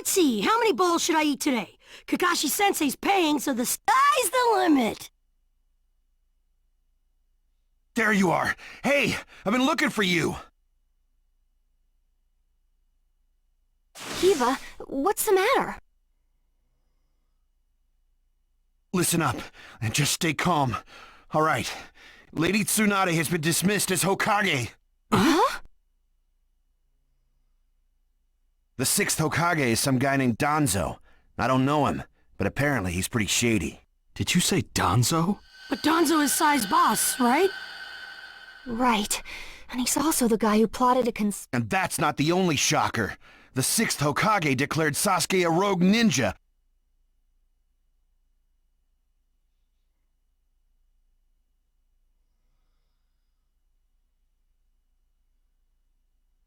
Let's see, how many bowls should I eat today? Kakashi-sensei's paying, so the sky's the limit. There you are. Hey, I've been looking for you. Kiva, what's the matter? Listen up, and just stay calm. All right. Lady Tsunade has been dismissed as Hokage. Huh? The 6th Hokage is some guy named Danzo. I don't know him, but apparently he's pretty shady. Did you say Danzo? But Danzo is Sai's boss, right? Right. And he's also the guy who plotted a And that's not the only shocker. The 6th Hokage declared Sasuke a rogue ninja.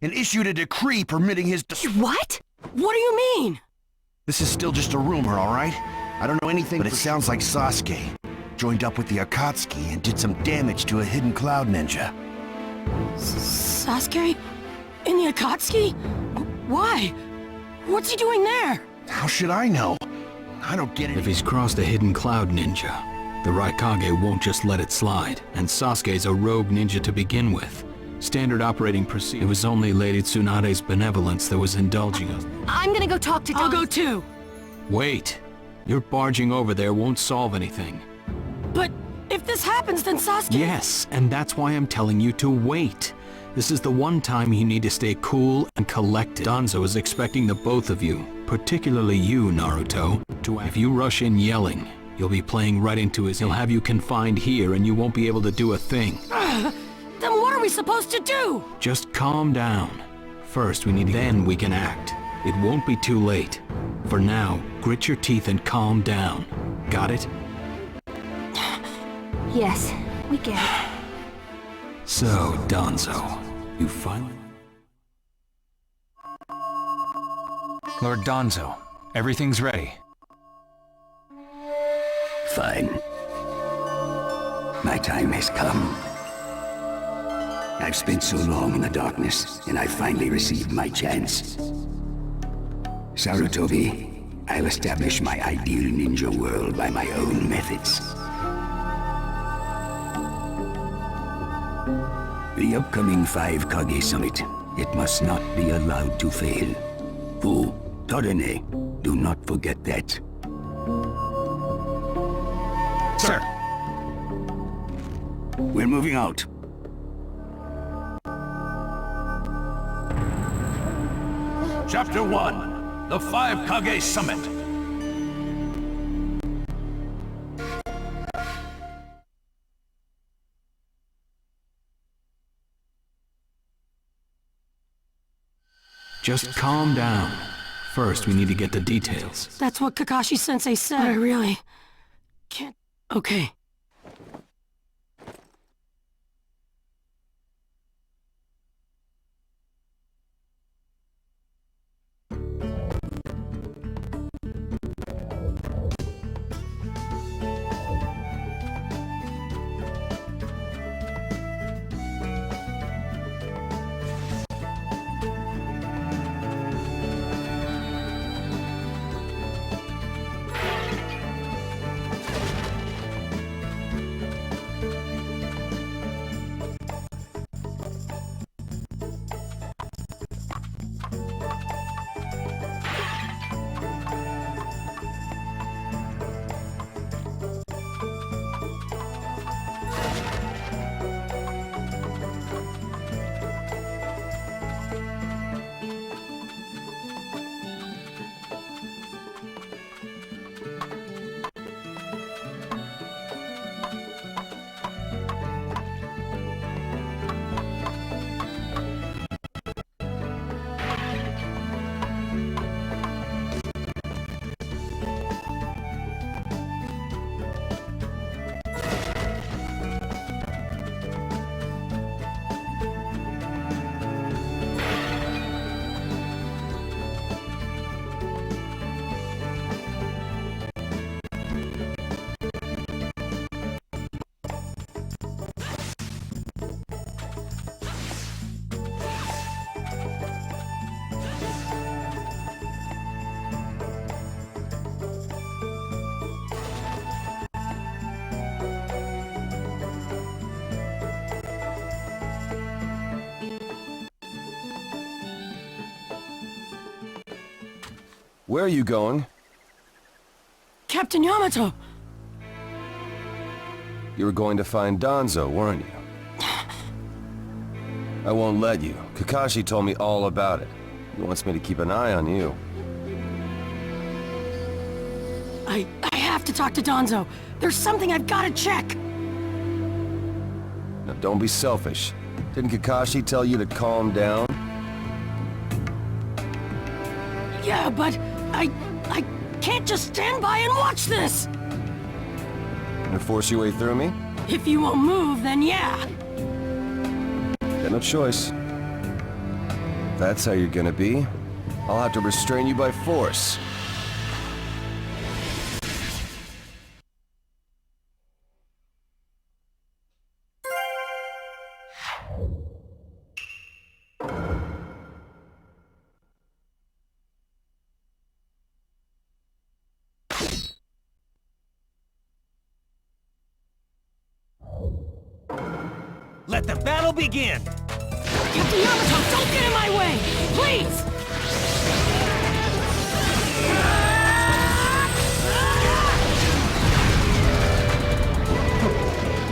And issued a decree permitting his... What? What do you mean? This is still just a rumor, all right? I don't know anything, but it sounds like Sasuke joined up with the Akatsuki and did some damage to a hidden cloud ninja. Sasuke? In the Akatsuki? Why? What's he doing there? How should I know? I don't get it. If he's crossed a hidden cloud ninja, the Raikage won't just let it slide, and Sasuke's a rogue ninja to begin with. Standard operating procedure. It was only Lady Tsunade's benevolence that was indulging us. I'm gonna go talk to I'll go too. Wait. Your barging over there won't solve anything. But if this happens, then Sasuke... Yes, and that's why I'm telling you to wait. This is the one time you need to stay cool and collected. Danzo is expecting the both of you, particularly you, Naruto, to if you rush in yelling, you'll be playing right into his... He'll have you confined here and you won't be able to do a thing. Then what are we supposed to do? Just calm down. First we need... Then we can act. It won't be too late. For now, grit your teeth and calm down. Got it? Yes, we get it. So, Danzo, you finally... Lord Danzo, everything's ready. Fine. My time has come. I've spent so long in the darkness, and I finally received my chance. Sarutobi, I'll establish my ideal ninja world by my own methods. The upcoming 5 Kage Summit, it must not be allowed to fail. Fu, Torene, do not forget that. Sir! We're moving out. Chapter 1, the 5 Kage Summit. Just calm down. First, we need to get the details. That's what Kakashi-sensei said. But I really... can't... Okay. Where are you going? Captain Yamato! You were going to find Danzo, weren't you? I won't let you. Kakashi told me all about it. He wants me to keep an eye on you. I have to talk to Danzo. There's something I've got to check. Now don't be selfish. Didn't Kakashi tell you to calm down? Yeah, but I can't just stand by and watch this! Gonna force your way through me? If you won't move, then yeah. Got no choice. If that's how you're gonna be, I'll have to restrain you by force. Let the battle begin! Captain Yamato, don't get in my way! Please!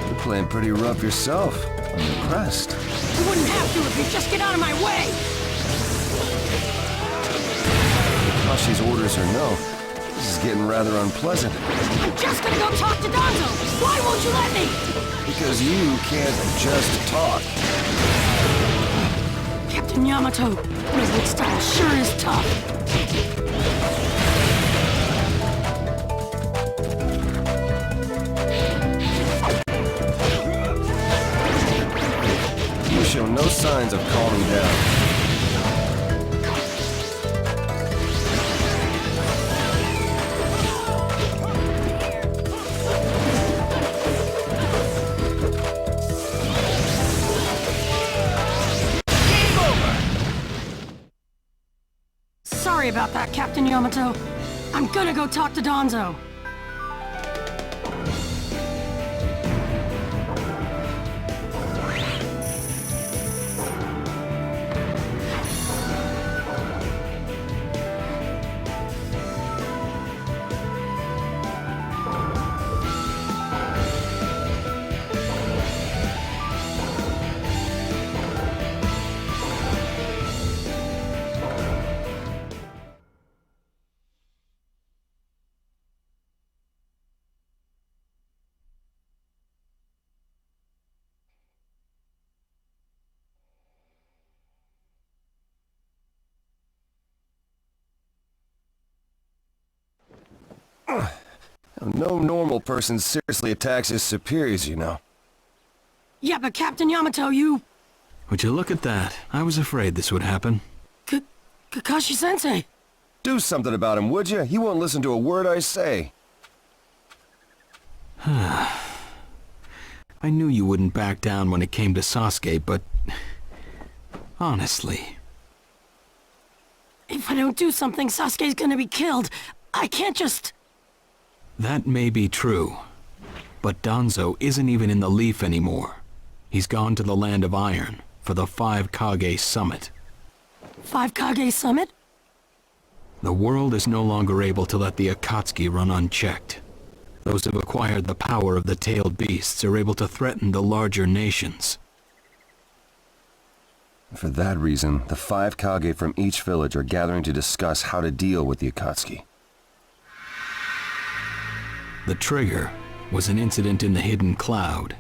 You're playing pretty rough yourself. I'm impressed. You wouldn't have to if you just get out of my way! Kashi's orders are no. This is getting rather unpleasant. I'm just gonna go talk to Danzo! Why won't you let me? Because you can't just talk. Captain Yamato, Wizard style sure is tough. You show no signs of calming down. Sorry about that, Captain Yamato. I'm gonna go talk to Danzo. No normal person seriously attacks his superiors, you know. Yeah, but Captain Yamato, you... Would you look at that? I was afraid this would happen. Kakashi-sensei. Do something about him, would you? He won't listen to a word I say. I knew you wouldn't back down when it came to Sasuke, but... honestly... If I don't do something, Sasuke's gonna be killed. I can't just... That may be true, but Danzo isn't even in the Leaf anymore. He's gone to the Land of Iron for the 5 Kage Summit. 5 Kage Summit? The world is no longer able to let the Akatsuki run unchecked. Those who've acquired the power of the tailed beasts are able to threaten the larger nations. For that reason, the 5 Kage from each village are gathering to discuss how to deal with the Akatsuki. The trigger was an incident in the hidden cloud.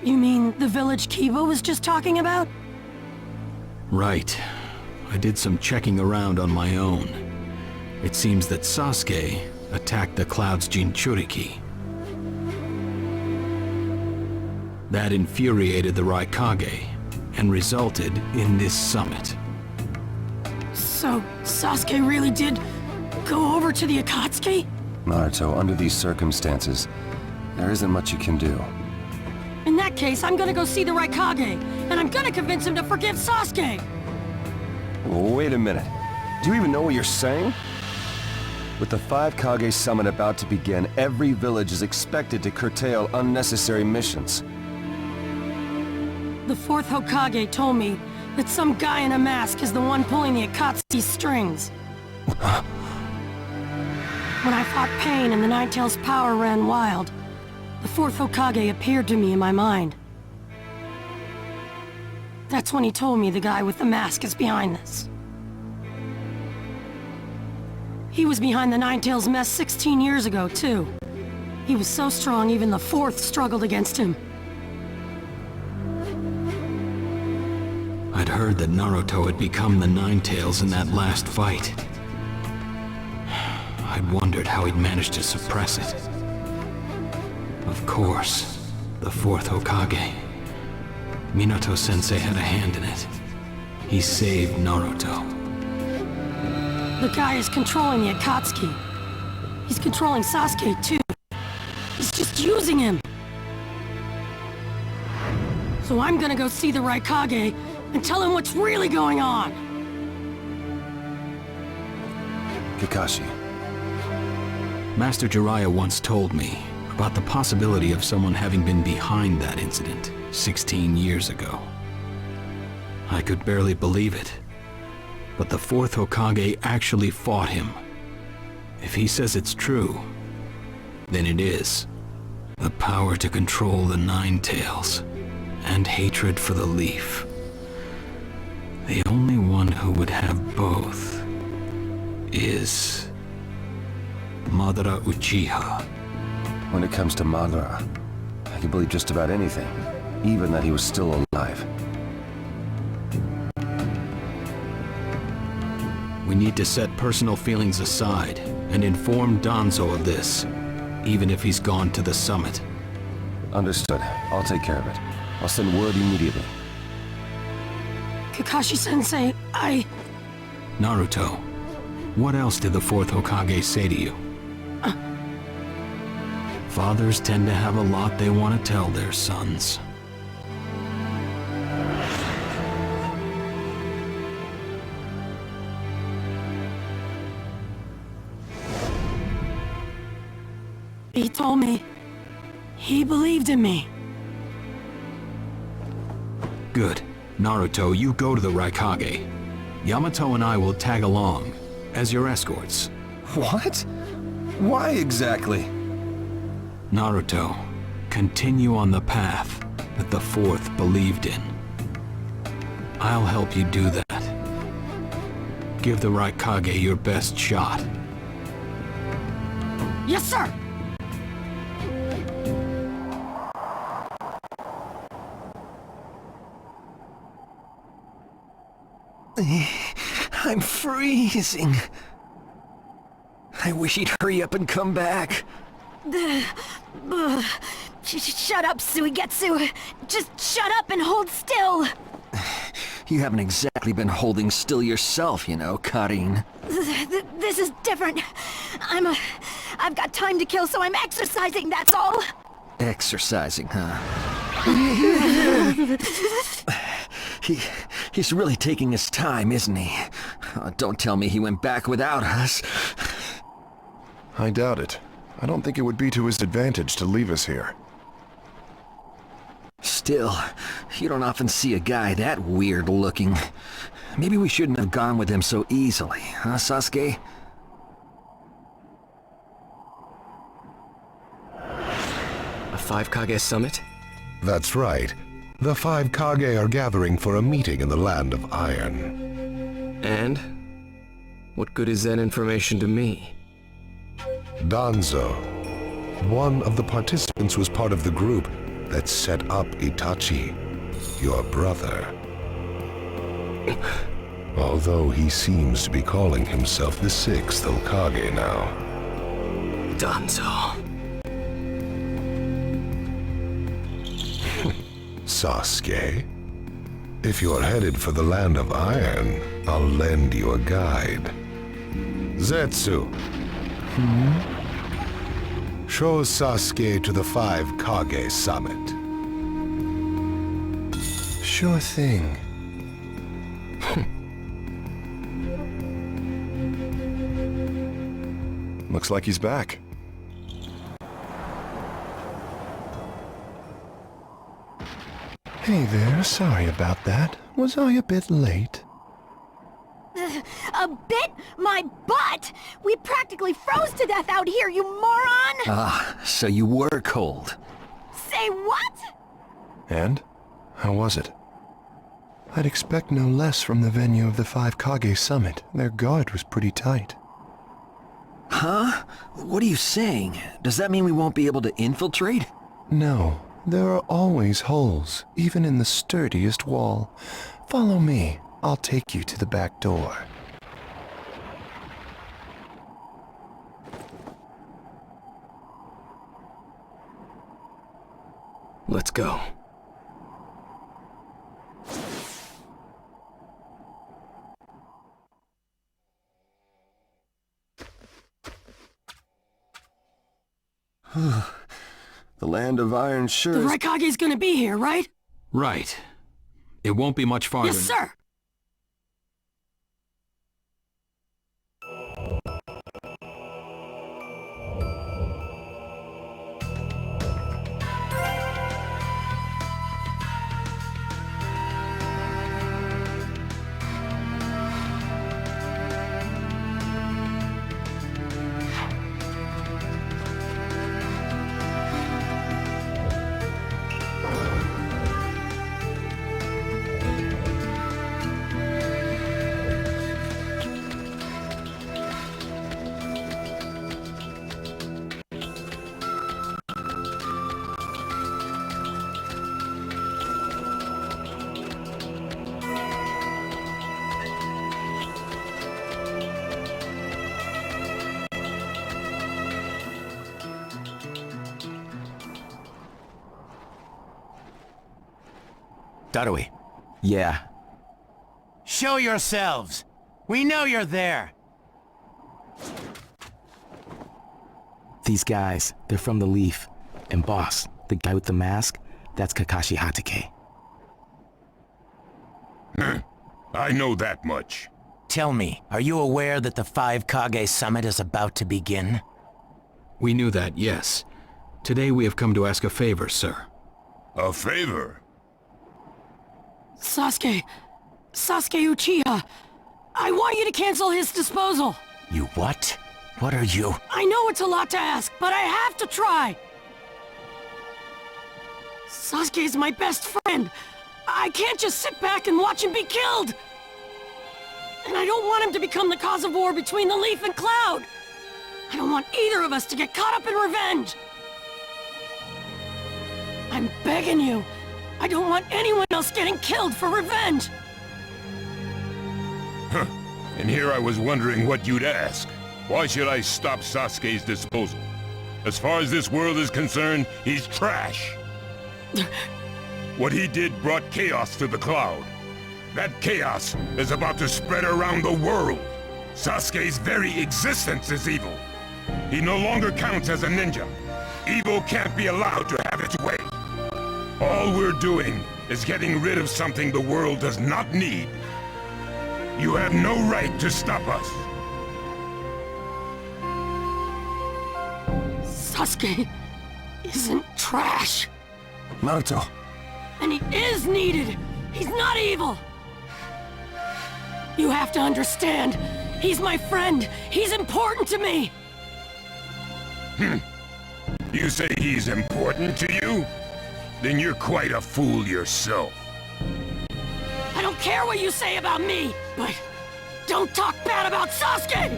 You mean the village Kiba was just talking about? Right. I did some checking around on my own. It seems that Sasuke attacked the cloud's Jinchuriki. That infuriated the Raikage and resulted in this summit. So, Sasuke really did go over to the Akatsuki? Naruto, under these circumstances, there isn't much you can do. In that case, I'm gonna go see the Raikage, and I'm gonna convince him to forgive Sasuke! Wait a minute. Do you even know what you're saying? With the 5 Kage Summit about to begin, every village is expected to curtail unnecessary missions. The 4th Hokage told me that some guy in a mask is the one pulling the Akatsuki's strings. When I fought pain and the Ninetales' power ran wild, the fourth Hokage appeared to me in my mind. That's when he told me the guy with the mask is behind this. He was behind the Ninetales' mess 16 years ago, too. He was so strong, even the fourth struggled against him. I'd heard that Naruto had become the Ninetales in that last fight. I'd wondered how he'd managed to suppress it. Of course, the fourth Hokage. Minato-sensei had a hand in it. He saved Naruto. The guy is controlling the Akatsuki. He's controlling Sasuke, too. He's just using him. So I'm gonna go see the Raikage and tell him what's really going on. Kakashi. Master Jiraiya once told me about the possibility of someone having been behind that incident 16 years ago. I could barely believe it, but the fourth Hokage actually fought him. If he says it's true, then it is. The power to control the Ninetales, and hatred for the Leaf. The only one who would have both is Madara Uchiha. When it comes to Madara, I can believe just about anything, even that he was still alive. We need to set personal feelings aside and inform Danzo of this, even if he's gone to the summit. Understood. I'll take care of it. I'll send word immediately. Kakashi-sensei, Naruto, what else did the fourth Hokage say to you? Fathers tend to have a lot they want to tell their sons. He told me he believed in me. Good. Naruto, you go to the Raikage. Yamato and I will tag along as your escorts. What? Why exactly? Naruto, continue on the path that the fourth believed in. I'll help you do that. Give the Raikage your best shot. Yes, sir! I'm freezing. I wish he'd hurry up and come back. Shut up, Suigetsu. Just shut up and hold still. You haven't exactly been holding still yourself, you know, Karin. This is different. I've got time to kill, so I'm exercising, that's all. Exercising, huh? He's really taking his time, isn't he? Oh, don't tell me he went back without us. I doubt it. I don't think it would be to his advantage to leave us here. Still, you don't often see a guy that weird looking. Maybe we shouldn't have gone with him so easily, huh, Sasuke? A 5 Kage summit? That's right. The 5 Kage are gathering for a meeting in the Land of Iron. And? What good is that information to me? Danzo, one of the participants, was part of the group that set up Itachi, your brother. Although he seems to be calling himself the 6th Hokage now. Danzo. Sasuke, if you're headed for the Land of Iron, I'll lend you a guide. Zetsu. Show Sasuke to the 5 Kage summit. Sure thing. Looks like he's back. Hey there, sorry about that. Was I a bit late? A bit my butt! We practically froze to death out here, you moron! Ah, so you were cold. Say what? And? How was it? I'd expect no less from the venue of the 5 Kage Summit. Their guard was pretty tight. Huh? What are you saying? Does that mean we won't be able to infiltrate? No, there are always holes, even in the sturdiest wall. Follow me. I'll take you to the back door. Let's go. The land of iron sure The is... Raikage's gonna be here, right? Right. It won't be much farther. Yes, sir! Darui. Yeah. Show yourselves! We know you're there! These guys, they're from the Leaf. And boss, the guy with the mask, that's Kakashi Hatake. I know that much. Tell me, are you aware that the 5 Kage Summit is about to begin? We knew that, yes. Today we have come to ask a favor, sir. A favor? Sasuke Uchiha, I want you to cancel his disposal. You what? What are you? I know it's a lot to ask, but I have to try. Sasuke's my best friend. I can't just sit back and watch him be killed. And I don't want him to become the cause of war between the Leaf and Cloud. I don't want either of us to get caught up in revenge. I'm begging you. I don't want anyone else getting killed for revenge. Huh. And here I was wondering what you'd ask. Why should I stop Sasuke's disposal? As far as this world is concerned, he's trash. What he did brought chaos to the Cloud. That chaos is about to spread around the world. Sasuke's very existence is evil. He no longer counts as a ninja. Evil can't be allowed to have its way. All we're doing is getting rid of something the world does not need. You have no right to stop us. Sasuke isn't trash. Naruto. And he is needed. He's not evil. You have to understand. He's my friend. He's important to me. You say he's important to you? Then you're quite a fool yourself. I don't care what you say about me, but don't talk bad about Sasuke!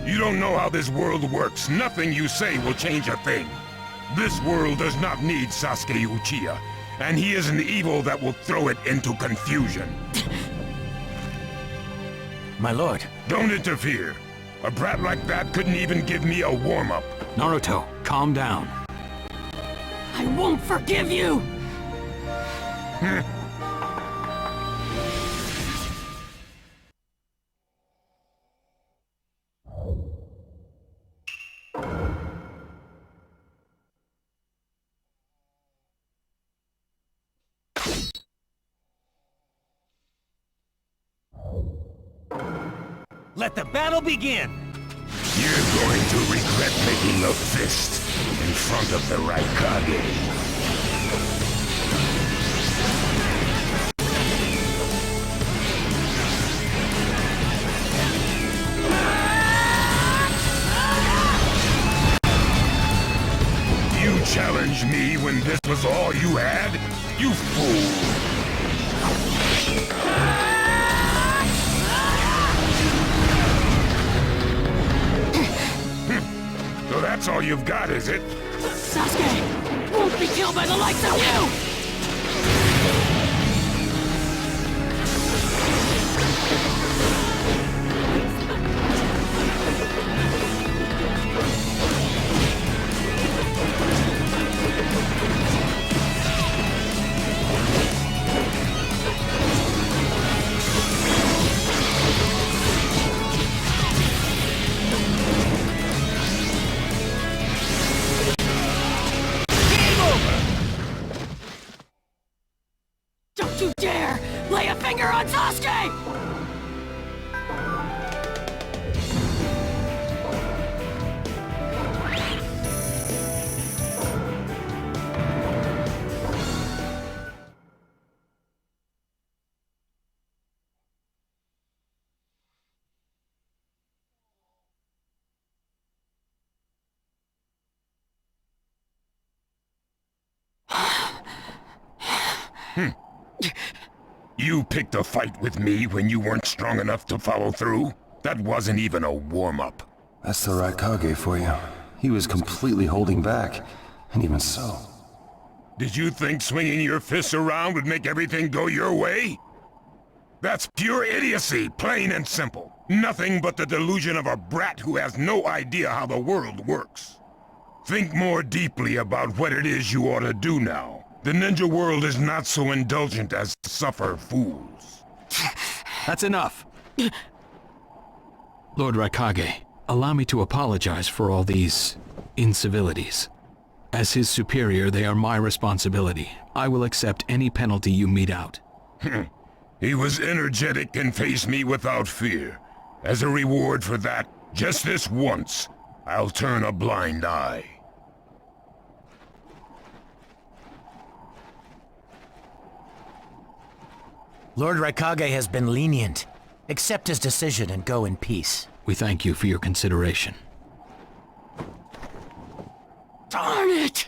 You don't know how this world works. Nothing you say will change a thing. This world does not need Sasuke Uchiha, and he is an evil that will throw it into confusion. My lord. Don't interfere. A brat like that couldn't even give me a warm-up. Naruto, calm down. I won't forgive you! Let the battle begin! You're going to regret making a fist in front of the Raikage. me when this was all you had? You fool! So that's all you've got, is it? Sasuke won't be killed by the likes of you! Don't you dare lay a finger on Sasuke! You picked a fight with me when you weren't strong enough to follow through? That wasn't even a warm-up. That's the right Kage for you. He was completely holding back, and even so. Did you think swinging your fists around would make everything go your way? That's pure idiocy, plain and simple. Nothing but the delusion of a brat who has no idea how the world works. Think more deeply about what it is you ought to do now. The ninja world is not so indulgent as suffer fools. That's enough! Lord Raikage, allow me to apologize for all these incivilities. As his superior, they are my responsibility. I will accept any penalty you mete out. He was energetic and faced me without fear. As a reward for that, just this once, I'll turn a blind eye. Lord Raikage has been lenient. Accept his decision and go in peace. We thank you for your consideration. Darn it!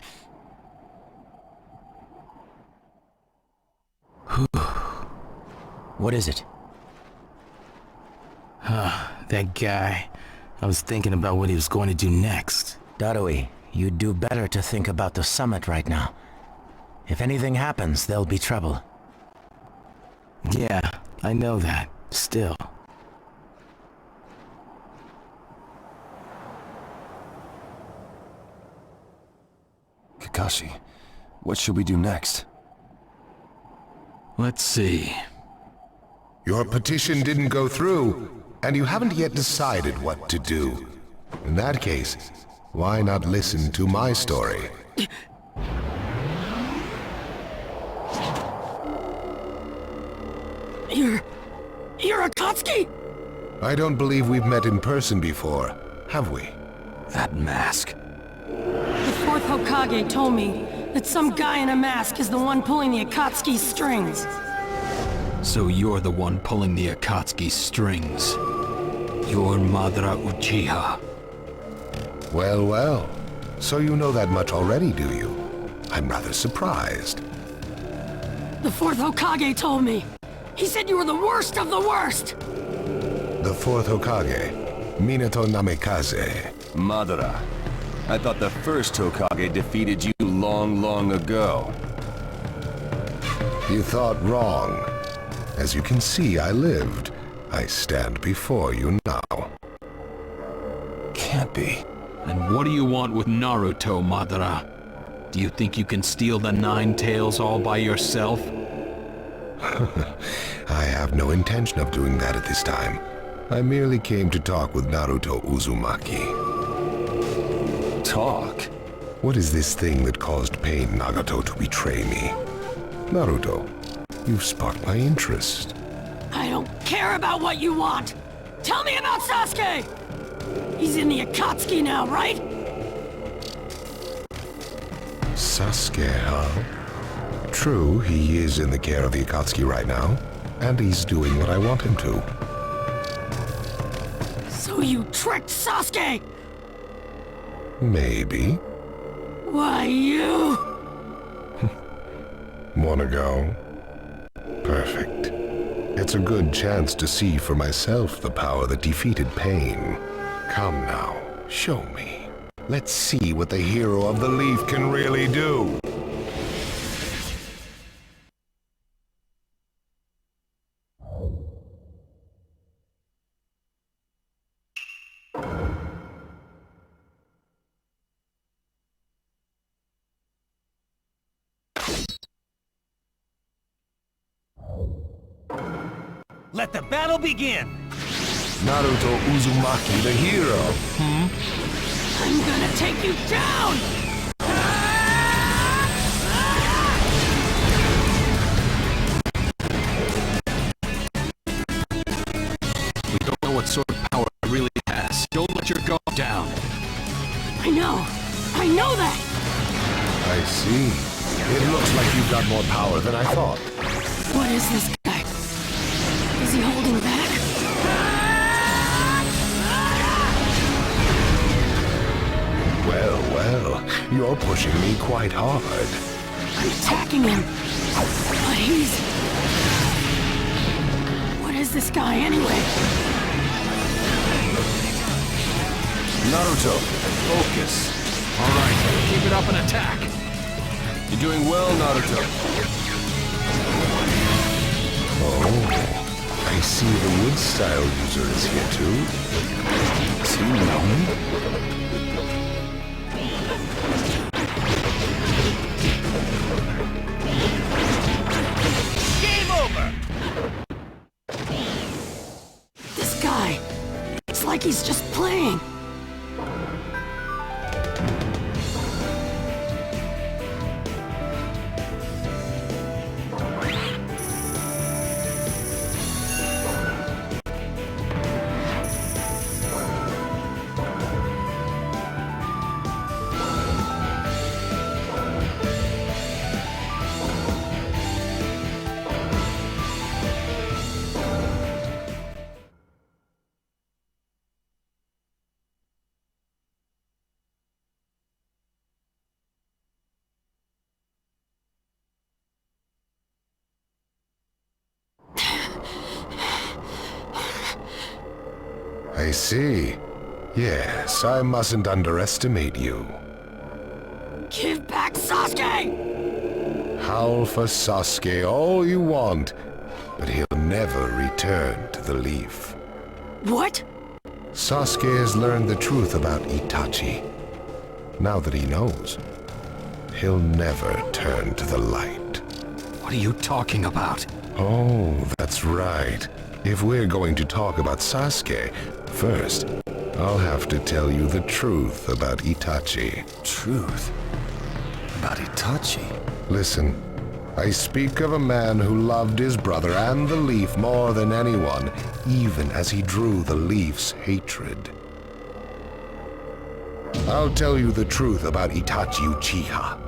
What is it? That guy. I was thinking about what he was going to do next. Darui, you'd do better to think about the summit right now. If anything happens, there'll be trouble. Yeah, I know that. Still. Kakashi, what should we do next? Let's see. Your petition didn't go through, and you haven't yet decided what to do. In that case, why not listen to my story? You're Akatsuki? I don't believe we've met in person before, have we? That mask. The fourth Hokage told me that some guy in a mask is the one pulling the Akatsuki's strings. So you're the one pulling the Akatsuki strings. You're Madara Uchiha. Well, well. So you know that much already, do you? I'm rather surprised. The fourth Hokage told me. He said you were the worst of the worst! The fourth Hokage, Minato Namikaze. Madara. I thought the first Hokage defeated you long ago. You thought wrong. As you can see, I lived. I stand before you now. Can't be. And what do you want with Naruto, Madara? Do you think you can steal the Nine Tails all by yourself? I have no intention of doing that at this time. I merely came to talk with Naruto Uzumaki. Talk? What is this thing that caused Pain Nagato to betray me? Naruto, you've sparked my interest. I don't care about what you want! Tell me about Sasuke! He's in the Akatsuki now, right? Sasuke, huh? True, he is in the care of the Akatsuki right now, and he's doing what I want him to. So you tricked Sasuke! Maybe. Why, you... Wanna go? Perfect. It's a good chance to see for myself the power that defeated pain. Come now, show me. Let's see what the hero of the leaf can really do. Let the battle begin! Naruto Uzumaki, the hero. I'm gonna take you down! We don't know what sort of power it really has. Don't let your guard down. I know that! I see. It looks like you've got more power than I thought. What is this guy? Is he holding back? Well, well, you're pushing me quite hard. I'm attacking him, but he's... What is this guy anyway? Naruto, focus. All right, keep it up and attack. You're doing well, Naruto. Oh, I see the wood style user is here too. Is he known? Game over! This guy, it's like he's just playing. I see. Yes, I mustn't underestimate you. Give back Sasuke! Howl for Sasuke all you want, but he'll never return to the leaf. What? Sasuke has learned the truth about Itachi. Now that he knows, he'll never turn to the light. What are you talking about? Oh, that's right. If we're going to talk about Sasuke, first, I'll have to tell you the truth about Itachi. Truth? About Itachi? Listen, I speak of a man who loved his brother and the leaf more than anyone, even as he drew the leaf's hatred. I'll tell you the truth about Itachi Uchiha.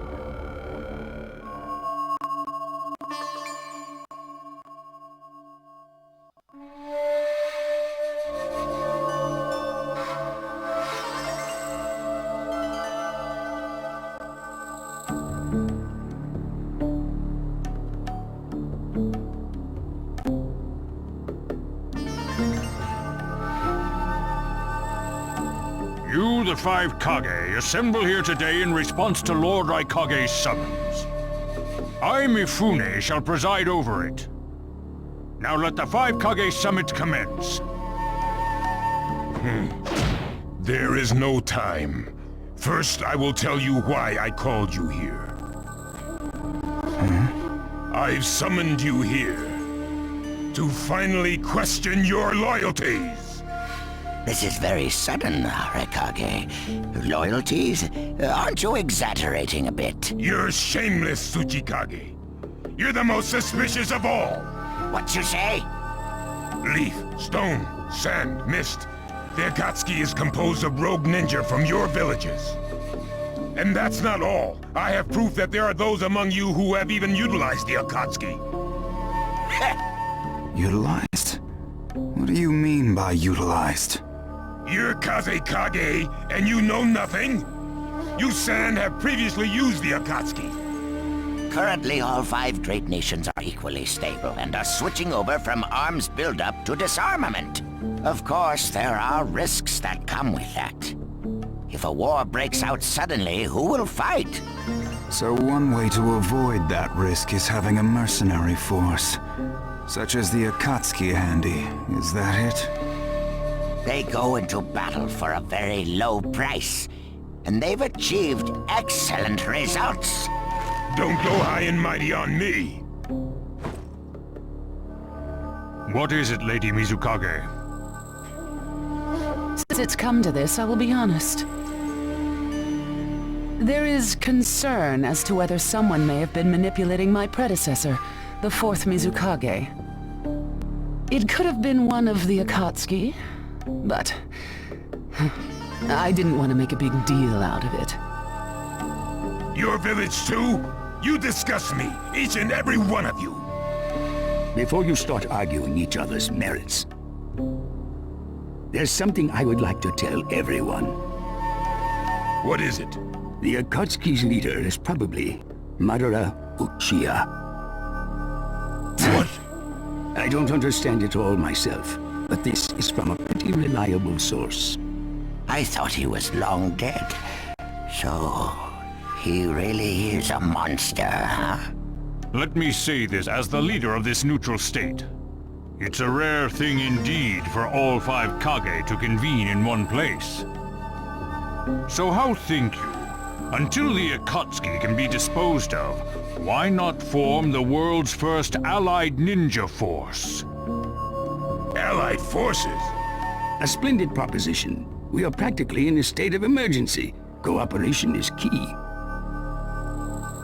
You, the five Kage, assemble here today in response to Lord Raikage's summons. I, Mifune, shall preside over it. Now let the five Kage summit commence. There is no time. First, I will tell you why I called you here. I've summoned you here to finally question your loyalties. This is very sudden, Raikage. Loyalties? Aren't you exaggerating a bit? You're shameless, Tsuchikage. You're the most suspicious of all. What you say? Leaf, stone, sand, mist. The Akatsuki is composed of rogue ninja from your villages. And that's not all. I have proof that there are those among you who have even utilized the Akatsuki. Utilized? What do you mean by utilized? You're Kaze Kage, and you know nothing? You San have previously used the Akatsuki. Currently, all 5 great nations are equally stable and are switching over from arms buildup to disarmament. Of course, there are risks that come with that. If a war breaks out suddenly, who will fight? So one way to avoid that risk is having a mercenary force, such as the Akatsuki handy. Is that it? They go into battle for a very low price, and they've achieved excellent results. Don't go high and mighty on me! What is it, Lady Mizukage? Since it's come to this, I will be honest. There is concern as to whether someone may have been manipulating my predecessor, the 4th Mizukage. It could have been one of the Akatsuki, but I didn't want to make a big deal out of it. Your village too? You disgust me, each and every one of you! Before you start arguing each other's merits, there's something I would like to tell everyone. What is it? The Akatsuki's leader is probably Madara Uchiha. What? I don't understand it all myself, but this is from a pretty reliable source. I thought he was long dead. So, he really is a monster, huh? Let me say this as the leader of this neutral state. It's a rare thing indeed for all 5 Kage to convene in one place. So how think you? Until the Akatsuki can be disposed of, why not form the world's first allied ninja force? Allied forces? A splendid proposition. We are practically in a state of emergency. Cooperation is key.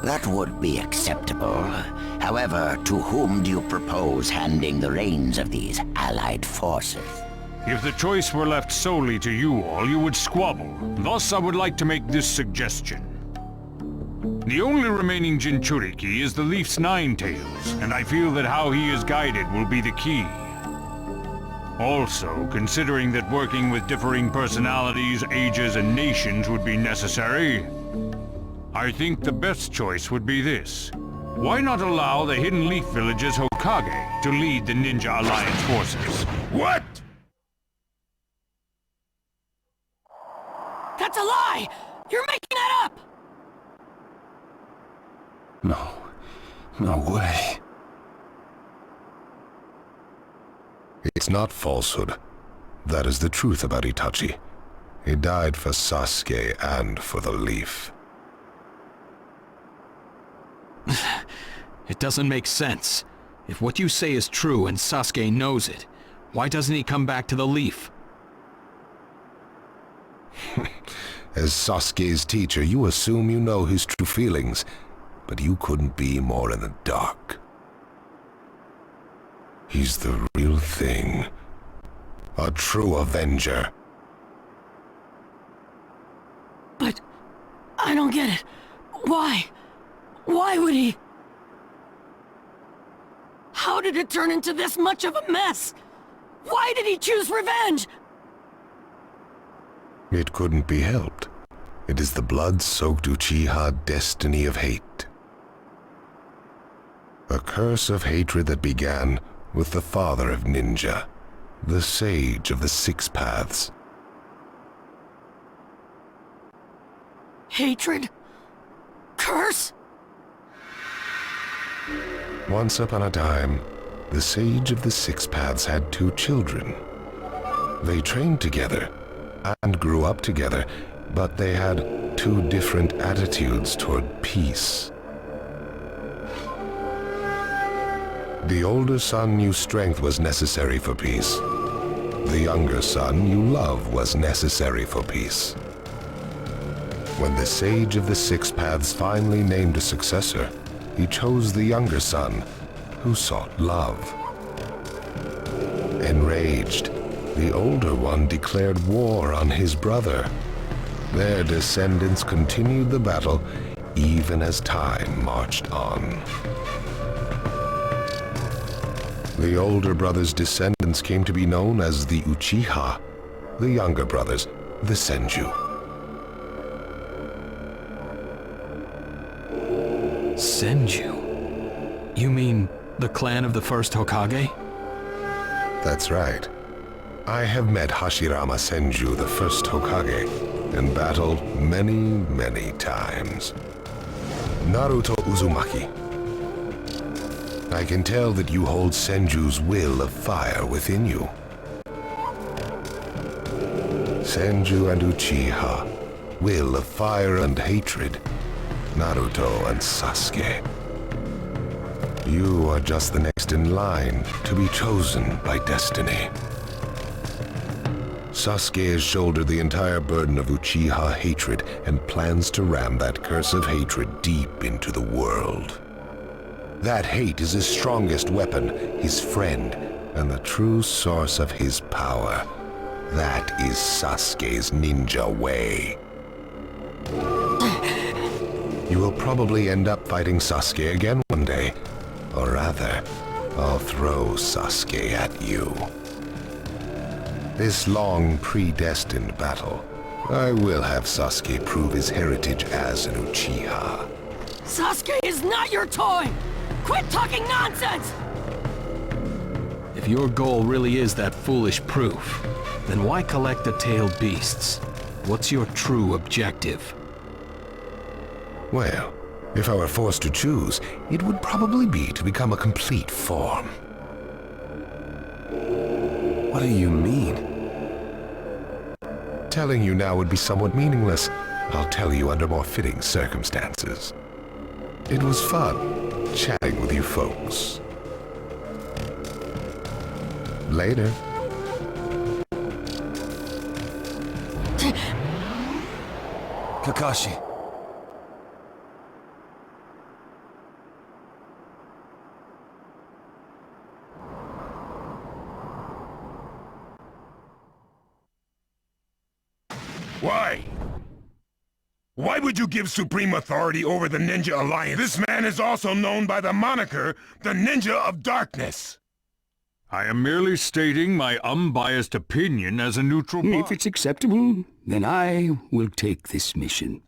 That would be acceptable. However, to whom do you propose handing the reins of these allied forces? If the choice were left solely to you all, you would squabble. Thus, I would like to make this suggestion. The only remaining Jinchuriki is the Leaf's 9 tails, and I feel that how he is guided will be the key. Also, considering that working with differing personalities, ages, and nations would be necessary, I think the best choice would be this. Why not allow the Hidden Leaf Village's Hokage to lead the Ninja Alliance forces? What? That's a lie! You're making that up! No way. It's not falsehood. That is the truth about Itachi. He died for Sasuke and for the Leaf. It doesn't make sense. If what you say is true and Sasuke knows it, why doesn't he come back to the Leaf? As Sasuke's teacher, you assume you know his true feelings, but you couldn't be more in the dark. He's the real thing. A true Avenger. But I don't get it. Why? Why would he? How did it turn into this much of a mess? Why did he choose revenge? It couldn't be helped. It is the blood-soaked Uchiha destiny of hate. A curse of hatred that began with the father of ninja, the sage of the 6 paths. Hatred? Curse? Once upon a time, the sage of the 6 paths had 2 children. They trained together and grew up together, but they had 2 different attitudes toward peace. The older son knew strength was necessary for peace. The younger son knew love was necessary for peace. When the sage of the 6 paths finally named a successor, he chose the younger son, who sought love. Enraged, the older one declared war on his brother. Their descendants continued the battle even as time marched on. The older brother's descendants came to be known as the Uchiha, the younger brothers, the Senju. Senju? You mean the clan of the first Hokage? That's right. I have met Hashirama Senju, the first Hokage, and battled many, many times. Naruto Uzumaki. I can tell that you hold Senju's will of fire within you. Senju and Uchiha, will of fire and hatred. Naruto and Sasuke. You are just the next in line to be chosen by destiny. Sasuke has shouldered the entire burden of Uchiha hatred and plans to ram that curse of hatred deep into the world. That hate is his strongest weapon, his friend, and the true source of his power. That is Sasuke's ninja way. You will probably end up fighting Sasuke again one day. Or rather, I'll throw Sasuke at you. This long, predestined battle, I will have Sasuke prove his heritage as an Uchiha. Sasuke is not your toy! Quit talking nonsense! If your goal really is that foolish proof, then why collect the tailed beasts? What's your true objective? Well, if I were forced to choose, it would probably be to become a complete form. What do you mean? Telling you now would be somewhat meaningless. I'll tell you under more fitting circumstances. It was fun chatting with you folks. Later. Kakashi. Why? Why would you give supreme authority over the Ninja Alliance? This man is also known by the moniker, the Ninja of Darkness. I am merely stating my unbiased opinion as a neutral party. If it's acceptable, then I will take this mission.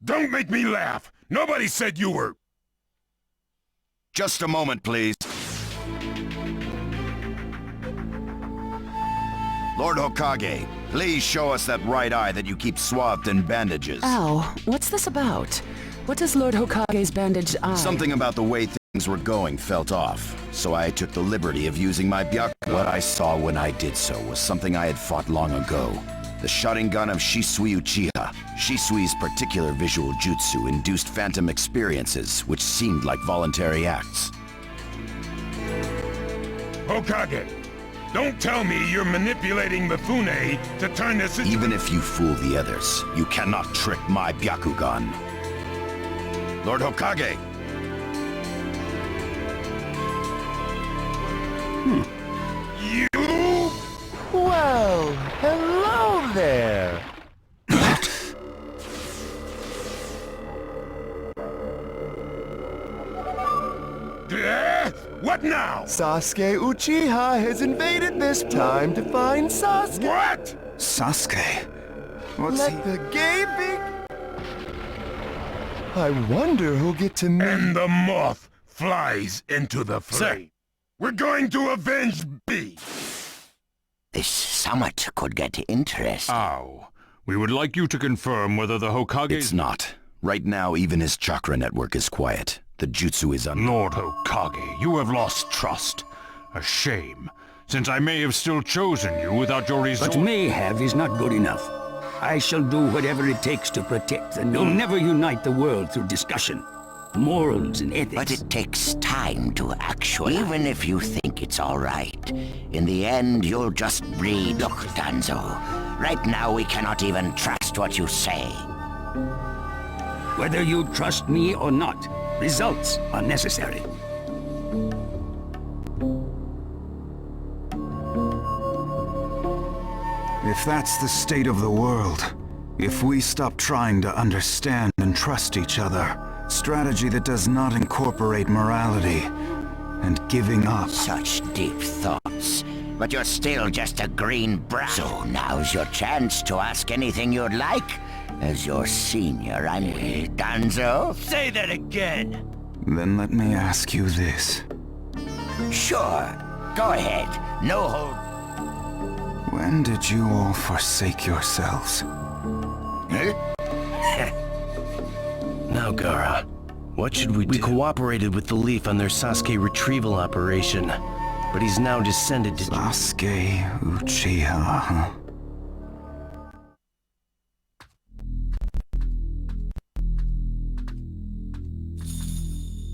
Don't make me laugh! Nobody said you were... Just a moment, please. Lord Hokage, please show us that right eye that you keep swathed in bandages. Ow, what's this about? What does Lord Hokage's bandaged eye... Something about the way things were going felt off, so I took the liberty of using my byakugan. What I saw when I did so was something I had fought long ago. The shotting gun of Shisui Uchiha. Shisui's particular visual jutsu induced phantom experiences, which seemed like voluntary acts. Hokage, don't tell me you're manipulating Mifune to turn this into... Even if you fool the others, you cannot trick my byakugan. Lord Hokage! You... Well, hello there! What now? Sasuke Uchiha has invaded this time to find Sasuke. What? Sasuke? What's Let the game be... I wonder who'll get to meet... And the moth flies into the flame. We're going to avenge B. This summit could get interesting. Ow. We would like you to confirm whether the Hokage... It's not. Right now, even his chakra network is quiet. The jutsu is Lord Hokage, you have lost trust. A shame, since I may have still chosen you without your resolve. But may have is not good enough. I shall do whatever it takes to protect, and you'll never unite the world through discussion. Morals and ethics. But it takes time to actualize. Even if you think it's all right, in the end, you'll just read. Look, Danzo, right now we cannot even trust what you say. Whether you trust me or not, results are necessary. If that's the state of the world, if we stop trying to understand and trust each other, strategy that does not incorporate morality, and giving up... Such deep thoughts, but you're still just a green brat. So now's your chance to ask anything you'd like. As your senior, I'm Danzo. Say that again! Then let me ask you this. Sure. Go ahead. No hold. When did you all forsake yourselves? Now, Gaara, what should we do? We cooperated with the Leaf on their Sasuke retrieval operation, but he's now descended to... Sasuke Uchiha, huh?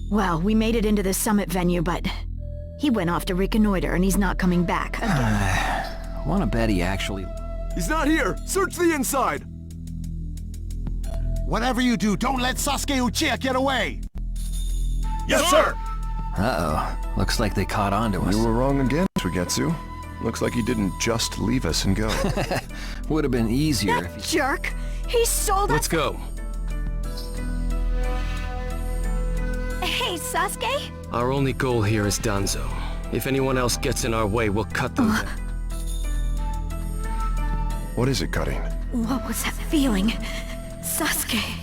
Well, we made it into the summit venue, but he went off to reconnoiter and he's not coming back again. Wanna bet he actually... He's not here! Search the inside! Whatever you do, don't let Sasuke Uchiha get away! Yes, sir! Uh-oh. Looks like they caught on to us. You were wrong again, Suigetsu. Looks like he didn't just leave us and go. Would have been easier That jerk! He sold us— Let's go. Hey, Sasuke? Our only goal here is Danzo. If anyone else gets in our way, we'll cut them down. What is it, Cutting? What was that feeling? Sasuke.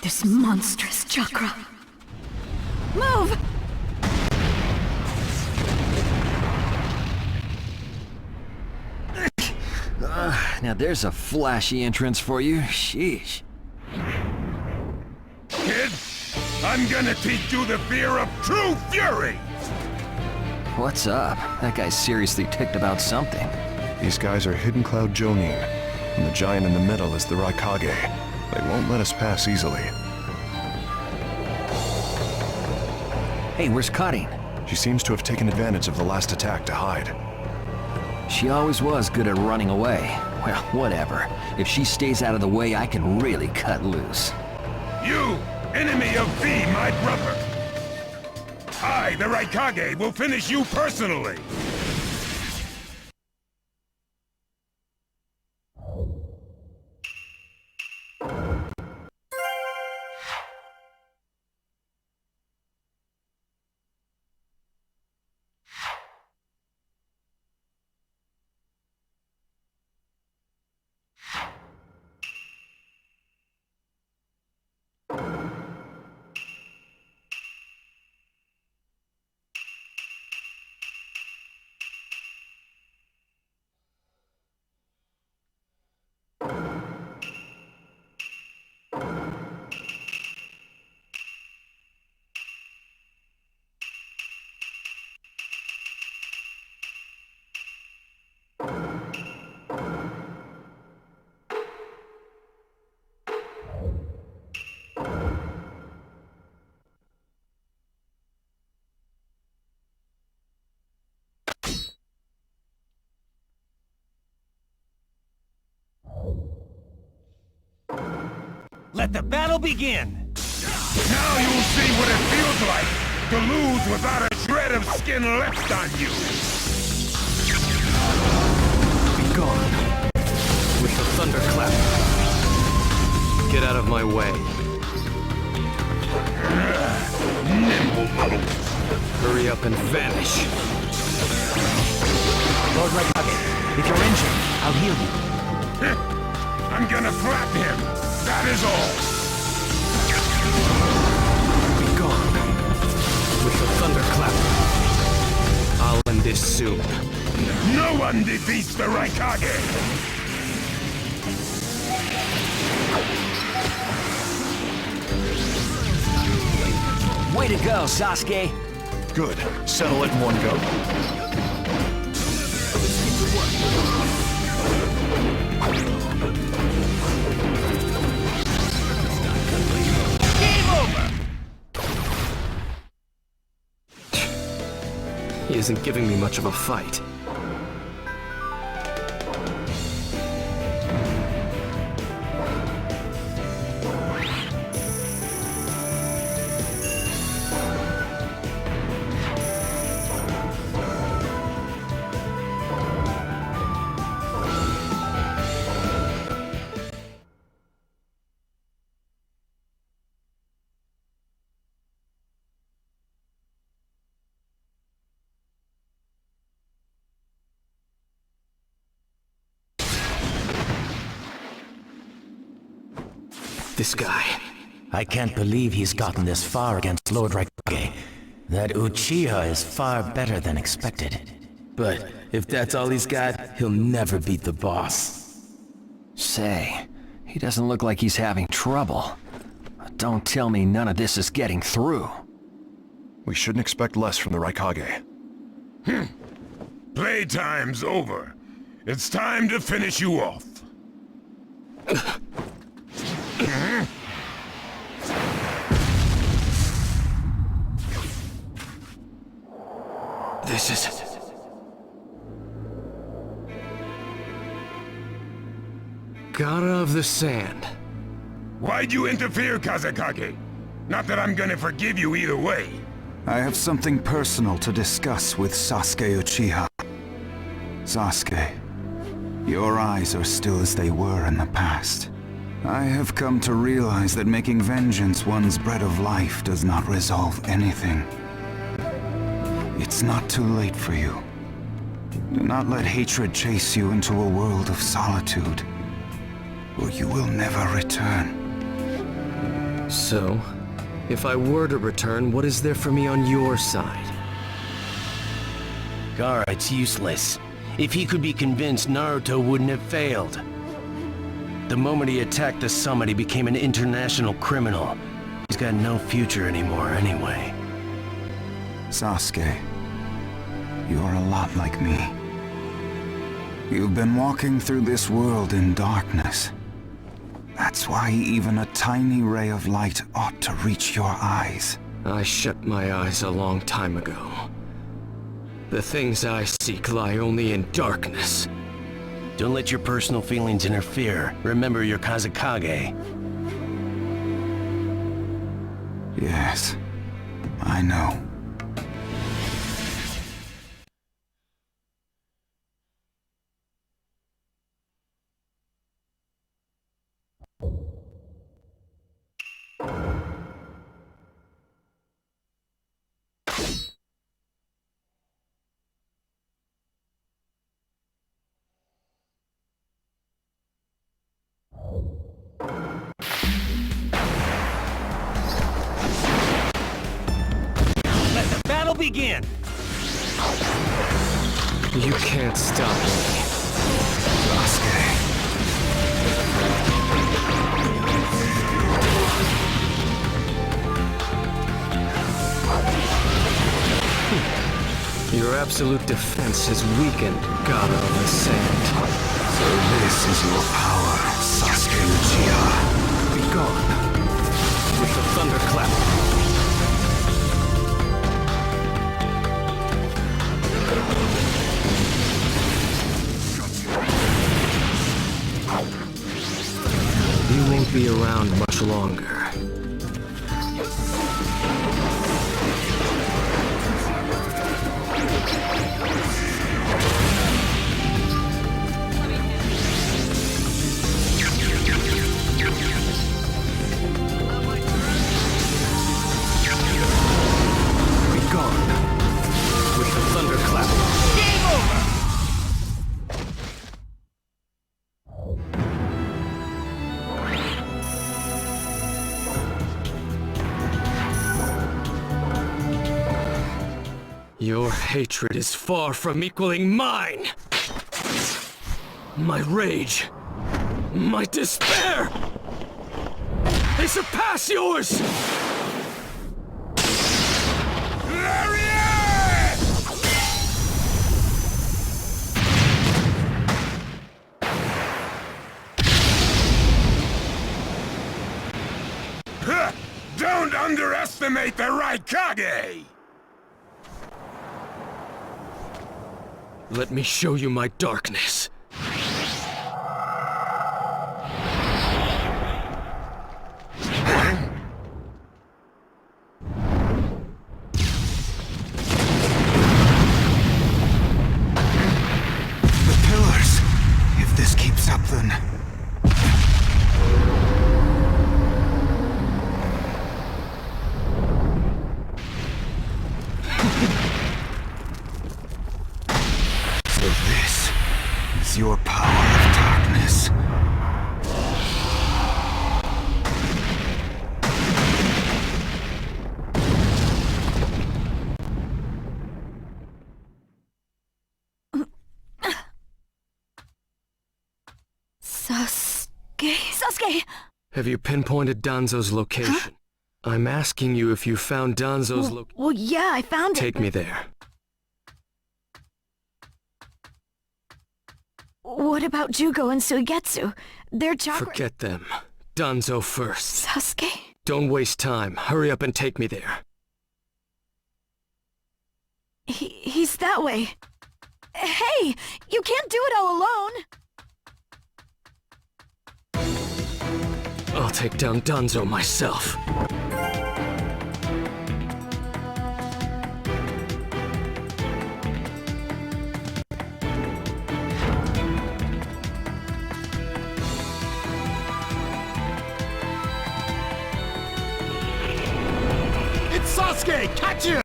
this monstrous chakra. Move! Now there's a flashy entrance for you. Sheesh. Kid, I'm gonna teach you the fear of true fury! What's up? That guy's seriously ticked about something. These guys are Hidden Cloud Jonin, and the giant in the middle is the Raikage. They won't let us pass easily. Hey, where's Karin? She seems to have taken advantage of the last attack to hide. She always was good at running away. Well, whatever. If she stays out of the way, I can really cut loose. You, enemy of V, my brother! I, the Raikage, will finish you personally! Let the battle begin! Now you'll see what it feels like to lose without a shred of skin left on you! Be gone. With the thunderclap. Get out of my way. Nimble muddle. Hurry up and vanish. Lord Raikage, if you're injured, I'll heal you. I'm gonna flap him! That is all! Be gone. With the thunderclap. I'll end this soon. No one defeats the Raikage! Way to go, Sasuke! Good. Settle it in one go. He isn't giving me much of a fight. This guy. I can't believe he's gotten this far against Lord Raikage. That Uchiha is far better than expected. But if that's all he's got, he'll never beat the boss. Say, he doesn't look like he's having trouble. Don't tell me none of this is getting through. We shouldn't expect less from the Raikage. Playtime's over. It's time to finish you off. This is... Gara of the Sand. Why'd you interfere, Kazekage? Not that I'm gonna forgive you either way. I have something personal to discuss with Sasuke Uchiha. Sasuke, your eyes are still as they were in the past. I have come to realize that making vengeance one's bread of life does not resolve anything. It's not too late for you. Do not let hatred chase you into a world of solitude, or you will never return. So, if I were to return, what is there for me on your side? Gaara, it's useless. If he could be convinced, Naruto wouldn't have failed. The moment he attacked the summit, he became an international criminal. He's got no future anymore anyway. Sasuke, you're a lot like me. You've been walking through this world in darkness. That's why even a tiny ray of light ought to reach your eyes. I shut my eyes a long time ago. The things I seek lie only in darkness. Don't let your personal feelings interfere. Remember your Kazekage. Yes, I know. Begin! You can't stop me. Sasuke. Your absolute defense has weakened, God of the Sand. So this is your power, Sasuke Uchiha. Be gone. With the thunderclap. You won't be around much longer. Be gone. With the thunderclap. Game over! Your hatred is far from equaling mine! My rage, my despair, they surpass yours! Don't underestimate the right Kage! Let me show you my darkness. The pillars. If this keeps up, then... So this is your power of darkness. Sasuke! Have you pinpointed Danzo's location? Huh? I'm asking you if you found Danzo's location. Well, yeah, I found it. Take me there. What about Jugo and Suigetsu? Their chakra... Forget them. Danzo first. Sasuke? Don't waste time. Hurry up and take me there. He's that way. Hey! You can't do it all alone! I'll take down Danzo myself. It's Sasuke! Catch him!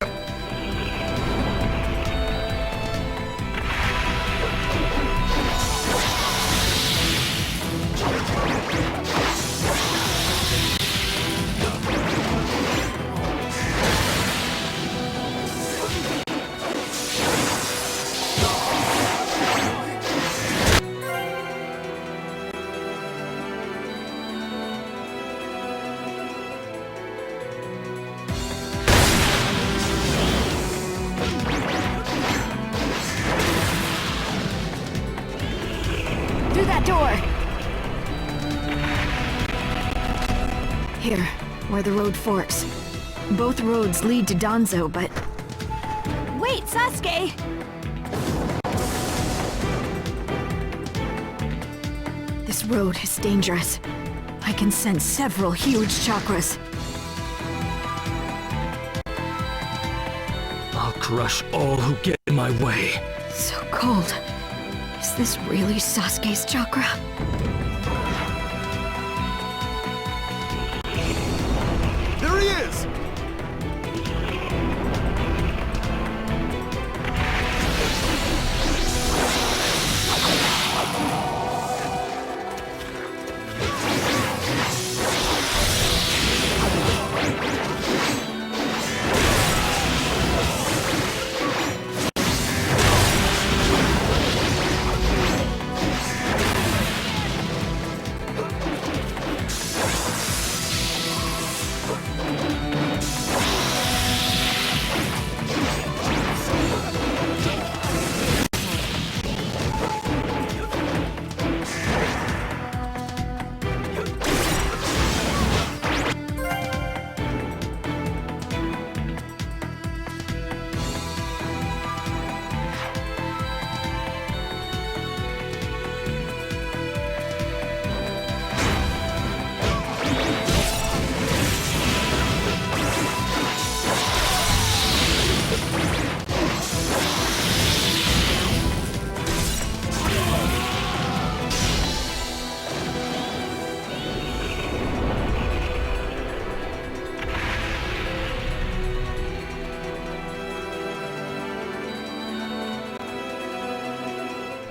that door! Here, where the road forks. Both roads lead to Danzo, but... Wait, Sasuke! This road is dangerous. I can sense several huge chakras. I'll crush all who get in my way. So cold. Is this really Sasuke's chakra? There he is!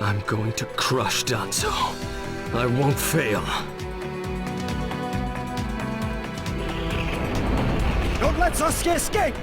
I'm going to crush Danzo. I won't fail. Don't let Sasuke escape!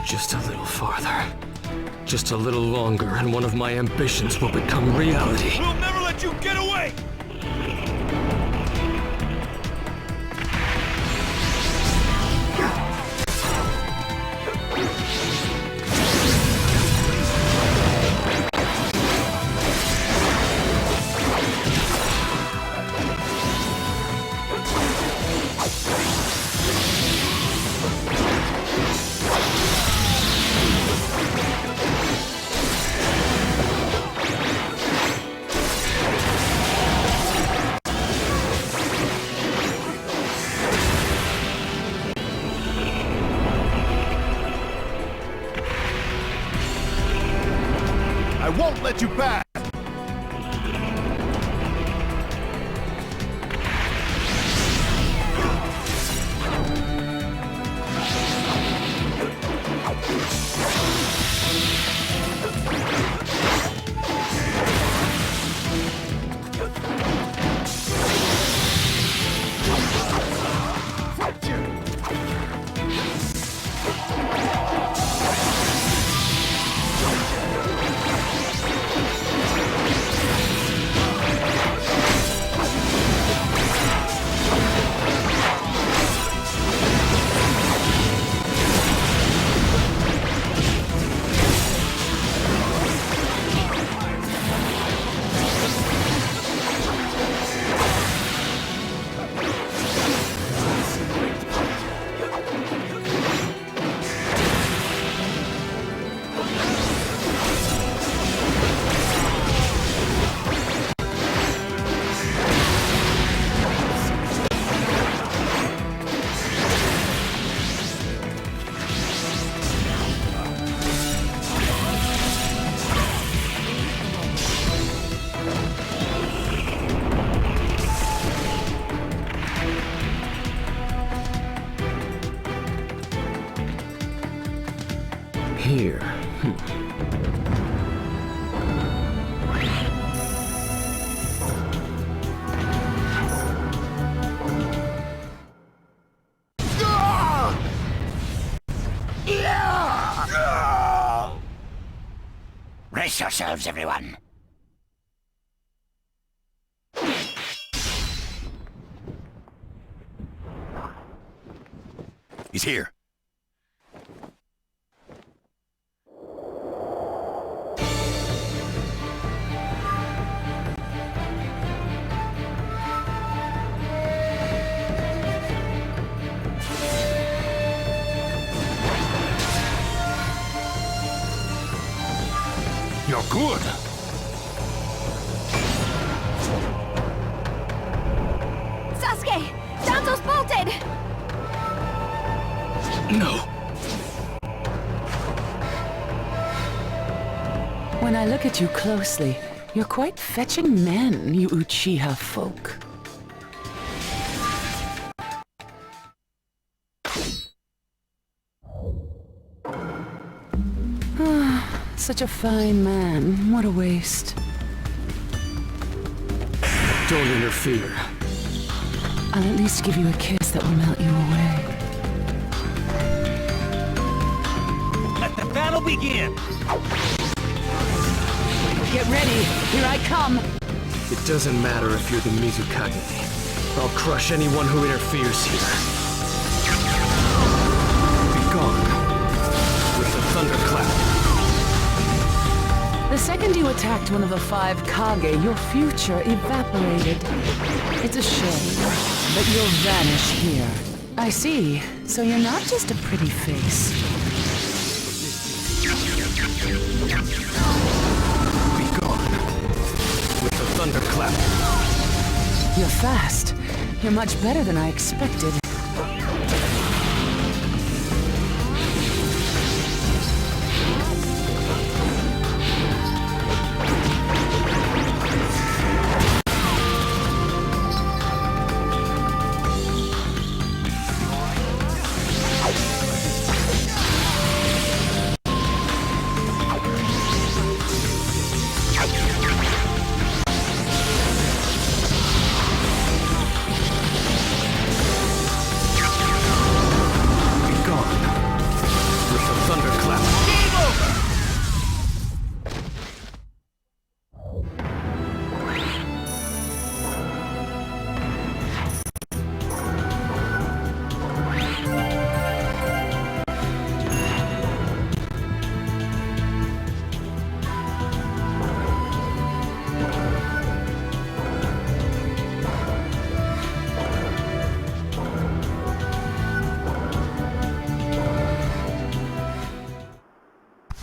Just a little farther. Just a little longer, and one of my ambitions will become reality. We'll never let you get away! I won't let you pass! here. Brace yourselves, everyone. He's here. You're good. Sasuke! Danzo's bolted! No. When I look at you closely, you're quite fetching men, you Uchiha folk. Such a fine man. What a waste. Don't interfere. I'll at least give you a kiss that will melt you away. Let the battle begin! Get ready. Here I come. It doesn't matter if you're the Mizukage. I'll crush anyone who interferes here. Be gone. With the thunderclap. The second you attacked one of the 5 kage, your future evaporated. It's a shame, but you'll vanish here. I see. So you're not just a pretty face. Be gone. With the thunderclap. You're fast. You're much better than I expected.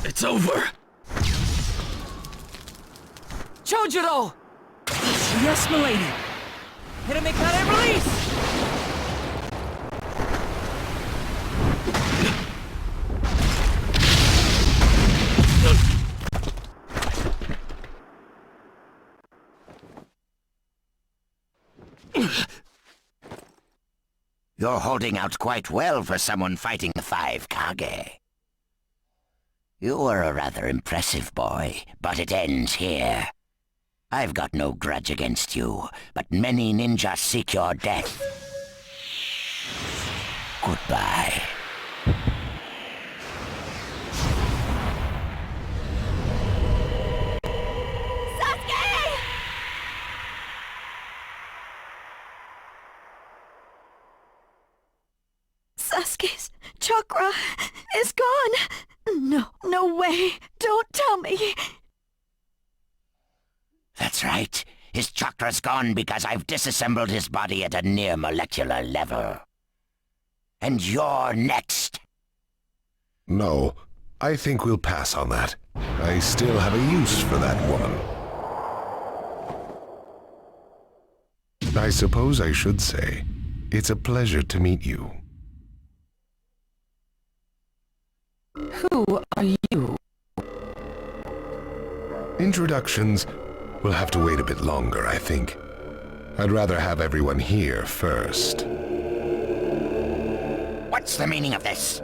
It's over! Chojuro! Yes, milady! Hiramekare, release! You're holding out quite well for someone fighting the 5 kage. You were a rather impressive boy, but it ends here. I've got no grudge against you, but many ninjas seek your death. Goodbye. Sasuke! Sasuke's chakra is gone. No way. Don't tell me. That's right. His chakra's gone because I've disassembled his body at a near molecular level. And you're next. No, I think we'll pass on that. I still have a use for that woman. I suppose I should say, it's a pleasure to meet you. Who are you? Introductions will have to wait a bit longer, I think. I'd rather have everyone here first. What's the meaning of this?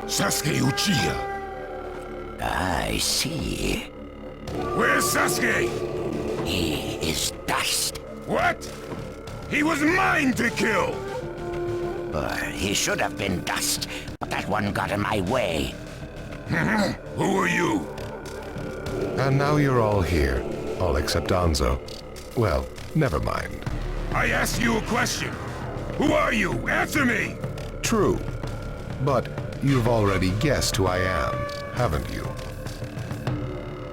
Sasuke Uchiha. I see. Where's Sasuke? He is dust. What? He was mine to kill! He should have been dust, but that one got in my way. Who are you? And now you're all here, all except Danzo. Well, never mind. I asked you a question. Who are you? Answer me! True. But you've already guessed who I am, haven't you?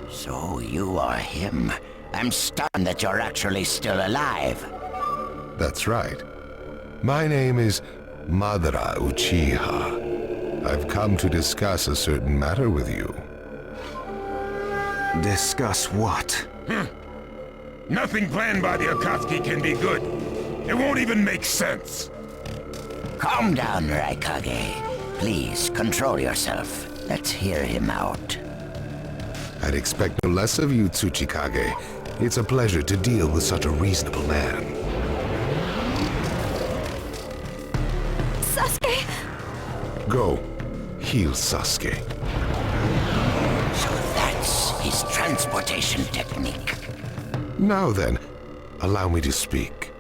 So you are him. I'm stunned that you're actually still alive. That's right. My name is Madara Uchiha. I've come to discuss a certain matter with you. Discuss what? Nothing planned by the Akatsuki can be good. It won't even make sense. Calm down, Raikage. Please, control yourself. Let's hear him out. I'd expect no less of you, Tsuchikage. It's a pleasure to deal with such a reasonable man. Sasuke! Go. Heal Sasuke. So that's his transportation technique. Now then, allow me to speak.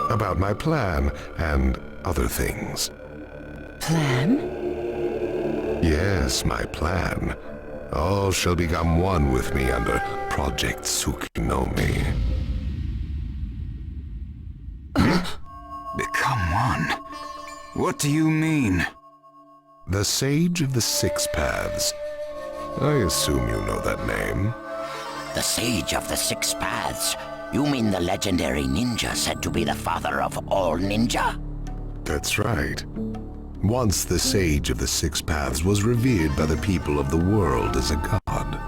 About my plan and other things. Plan? Yes, my plan. All shall become one with me under Project Tsukinome. Become one? What do you mean? The Sage of the Six Paths. I assume you know that name. The Sage of the Six Paths? You mean the legendary ninja said to be the father of all ninja? That's right. Once the Sage of the Six Paths was revered by the people of the world as a god.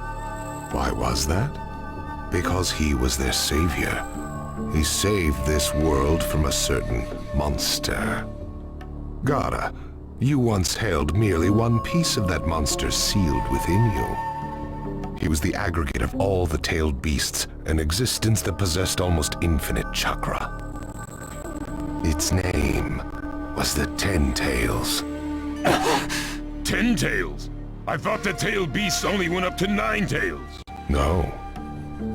Why was that? Because he was their savior. He saved this world from a certain monster. Gaara, you once held merely one piece of that monster sealed within you. He was the aggregate of all the tailed beasts, an existence that possessed almost infinite chakra. Its name was the Ten Tails. 10 tails? I thought the tailed beasts only went up to 9 tails. No.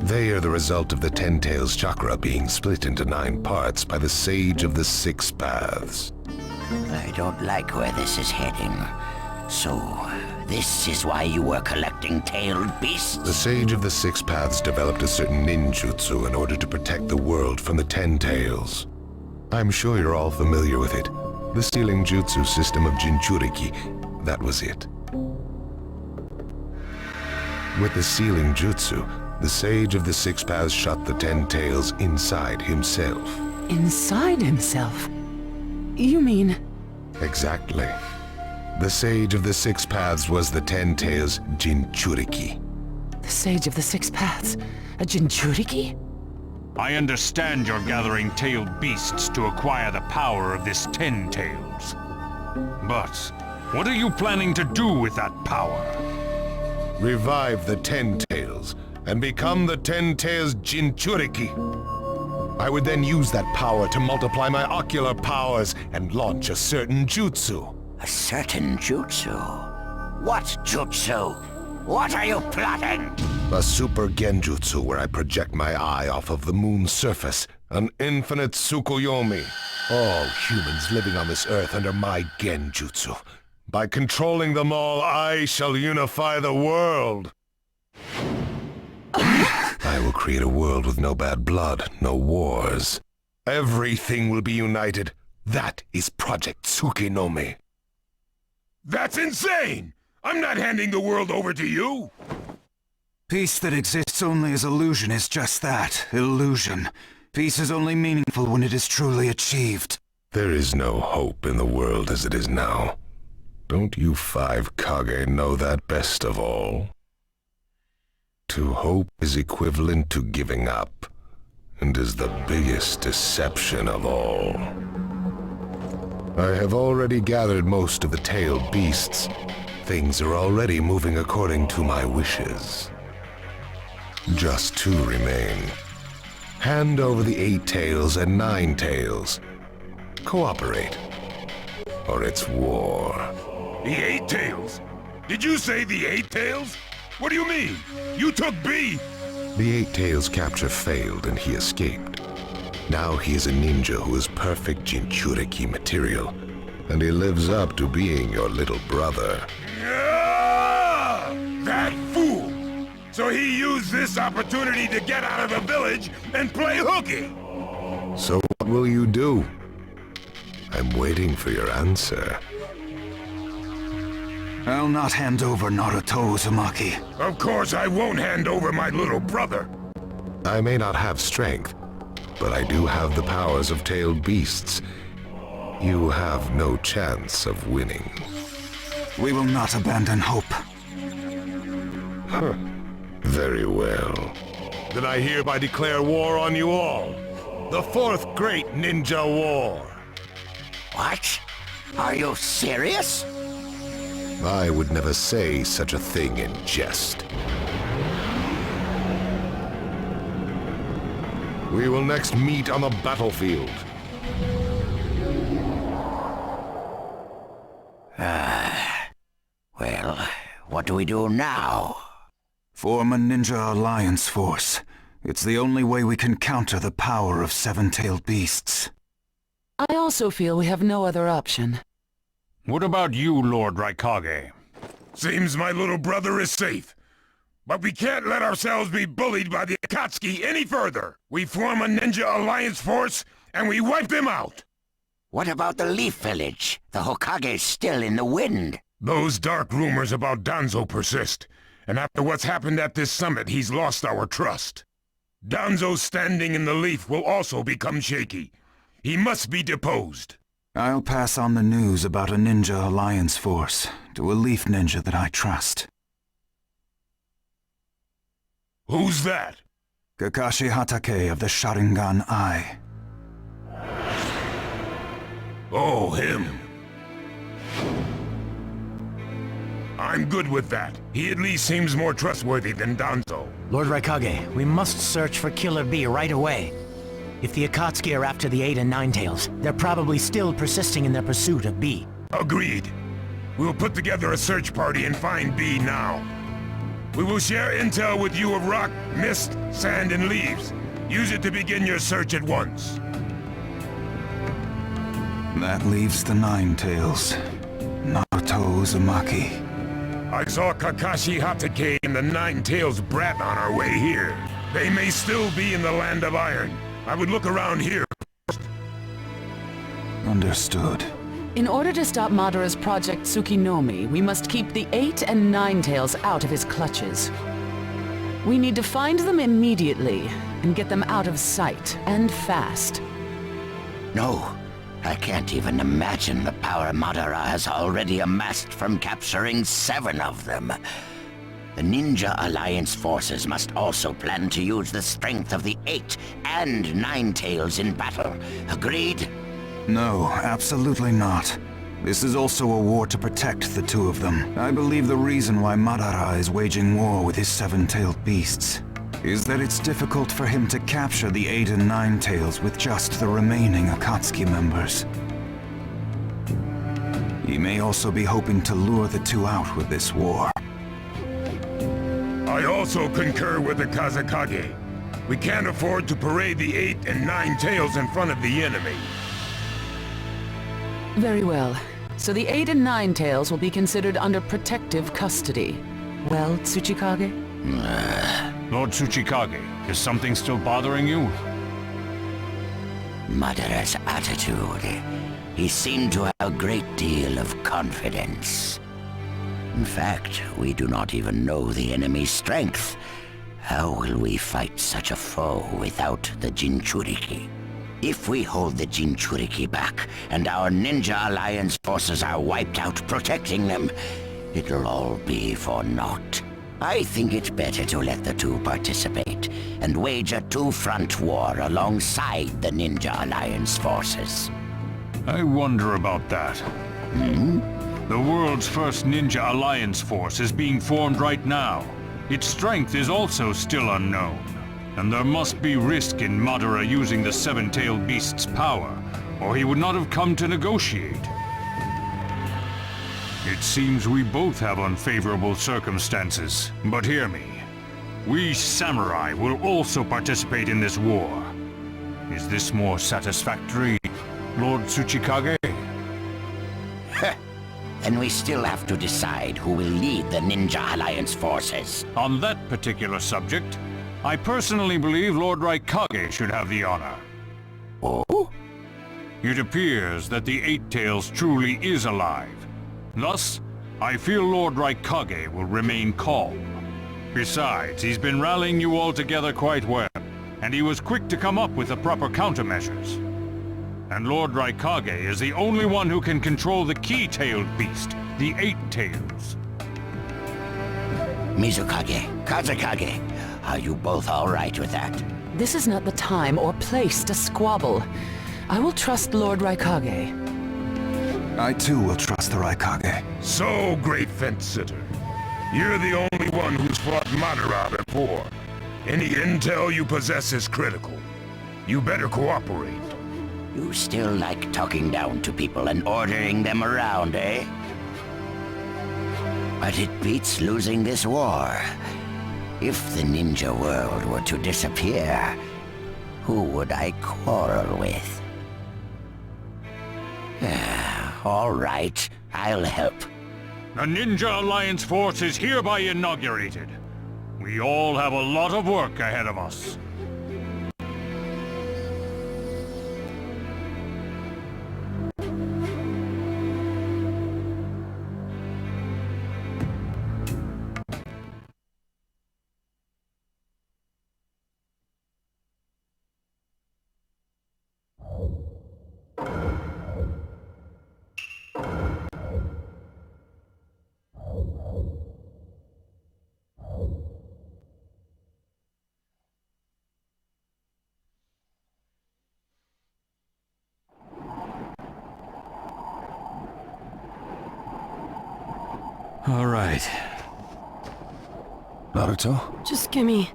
They are the result of the Ten Tails chakra being split into 9 parts by the Sage of the Six Paths. I don't like where this is heading. So, this is why you were collecting tailed beasts? The Sage of the Six Paths developed a certain ninjutsu in order to protect the world from the Ten Tails. I'm sure you're all familiar with it. The sealing jutsu system of Jinchuriki, that was it. With the sealing jutsu, the Sage of the Six Paths shut the Ten Tails inside himself. Inside himself? You mean... Exactly. The Sage of the Six Paths was the Ten Tails Jinchuriki. The Sage of the Six Paths? A Jinchuriki? I understand you're gathering tailed beasts to acquire the power of this Ten Tails. But what are you planning to do with that power? Revive the Ten Tails and become the Ten Tails Jinchuriki. I would then use that power to multiply my ocular powers and launch a certain jutsu. A certain jutsu? What jutsu? What are you plotting? A super genjutsu where I project my eye off of the moon's surface. An infinite Tsukuyomi. All humans living on this earth under my genjutsu. By controlling them all, I shall unify the world. I will create a world with no bad blood, no wars. Everything will be united. That is Project Tsukinome. That's insane! I'm not handing the world over to you! Peace that exists only as illusion is just that, illusion. Peace is only meaningful when it is truly achieved. There is no hope in the world as it is now. Don't you 5 Kage know that best of all? To hope is equivalent to giving up, and is the biggest deception of all. I have already gathered most of the tailed beasts. Things are already moving according to my wishes. Just 2 remain. Hand over the 8 tails and 9 tails. Cooperate. or it's war. The Eight Tails? Did you say the Eight Tails? What do you mean? You took B? The Eight Tails capture failed and he escaped. Now he is a ninja who is perfect Jinchuriki material, and he lives up to being your little brother. That fool! So he used this opportunity to get out of the village and play hooky! So what will you do? I'm waiting for your answer. I'll not hand over Naruto Uzumaki. Of course I won't hand over my little brother. I may not have strength, but I do have the powers of tailed beasts. You have no chance of winning. We will not abandon hope. Huh. Very well. Then I hereby declare war on you all. The fourth great ninja war. What? Are you serious? I would never say such a thing in jest. We will next meet on the battlefield. Well, what do we do now? Form a ninja alliance force. It's the only way we can counter the power of seven-tailed beasts. I also feel we have no other option. What about you, Lord Raikage? Seems my little brother is safe. But we can't let ourselves be bullied by the Akatsuki any further. We form a ninja alliance force, and we wipe them out. What about the Leaf Village? The Hokage's still in the wind. Those dark rumors about Danzo persist, and after what's happened at this summit, he's lost our trust. Danzo's standing in the Leaf will also become shaky. He must be deposed. I'll pass on the news about a ninja alliance force to a Leaf ninja that I trust. Who's that? Kakashi Hatake of the Sharingan Eye. Oh, him. I'm good with that. He at least seems more trustworthy than Danzo. Lord Raikage, we must search for Killer B right away. If the Akatsuki are after the 8 and 9 tails, they're probably still persisting in their pursuit of B. Agreed. We'll put together a search party and find B now. We will share intel with you of rock, mist, sand, and leaves. Use it to begin your search at once. That leaves the 9 tails. Naruto Uzumaki. I saw Kakashi Hatake and the 9 tails brat on our way here. They may still be in the Land of Iron. I would look around here first. Understood. In order to stop Madara's Project Tsukinomi, we must keep the 8 and 9 tails out of his clutches. We need to find them immediately and get them out of sight, and fast. No, I can't even imagine the power Madara has already amassed from capturing 7 of them. The Ninja Alliance forces must also plan to use the strength of the 8 and 9 tails in battle. Agreed? No, absolutely not. This is also a war to protect the 2 of them. I believe the reason why Madara is waging war with his 7-tailed beasts is that it's difficult for him to capture the 8 and 9 tails with just the remaining Akatsuki members. He may also be hoping to lure the 2 out with this war. I also concur with the Kazekage. We can't afford to parade the 8 and 9 tails in front of the enemy. Very well. So the 8 and 9 tails will be considered under protective custody. Well, Tsuchikage? Lord Tsuchikage, is something still bothering you? Madara's attitude. He seemed to have a great deal of confidence. In fact, we do not even know the enemy's strength. How will we fight such a foe without the Jinchuriki? If we hold the Jinchuriki back, and our Ninja Alliance forces are wiped out protecting them, it'll all be for naught. I think it's better to let the 2 participate, and wage a 2-front war alongside the Ninja Alliance forces. I wonder about that. The world's first Ninja Alliance force is being formed right now. Its strength is also still unknown. And there must be risk in Madara using the 7-tailed beast's power, or he would not have come to negotiate. It seems we both have unfavorable circumstances, but hear me. We samurai will also participate in this war. Is this more satisfactory, Lord Tsuchikage? Then we still have to decide who will lead the Ninja Alliance forces. On that particular subject, I personally believe Lord Raikage should have the honor. Oh? It appears that the Eight Tails truly is alive. Thus, I feel Lord Raikage will remain calm. Besides, he's been rallying you all together quite well, and he was quick to come up with the proper countermeasures. And Lord Raikage is the only one who can control the key-tailed beast, the Eight Tails. Mizukage, Kazekage, are you both all right with that? This is not the time or place to squabble. I will trust Lord Raikage. I too will trust the Raikage. So, great fence-sitter. You're the only one who's fought Madara before. Any intel you possess is critical. You better cooperate. You still like talking down to people and ordering them around, eh? But it beats losing this war. If the ninja world were to disappear, who would I quarrel with? All right, I'll help. The Ninja Alliance force is hereby inaugurated. We all have a lot of work ahead of us. All right. Naruto? Just give me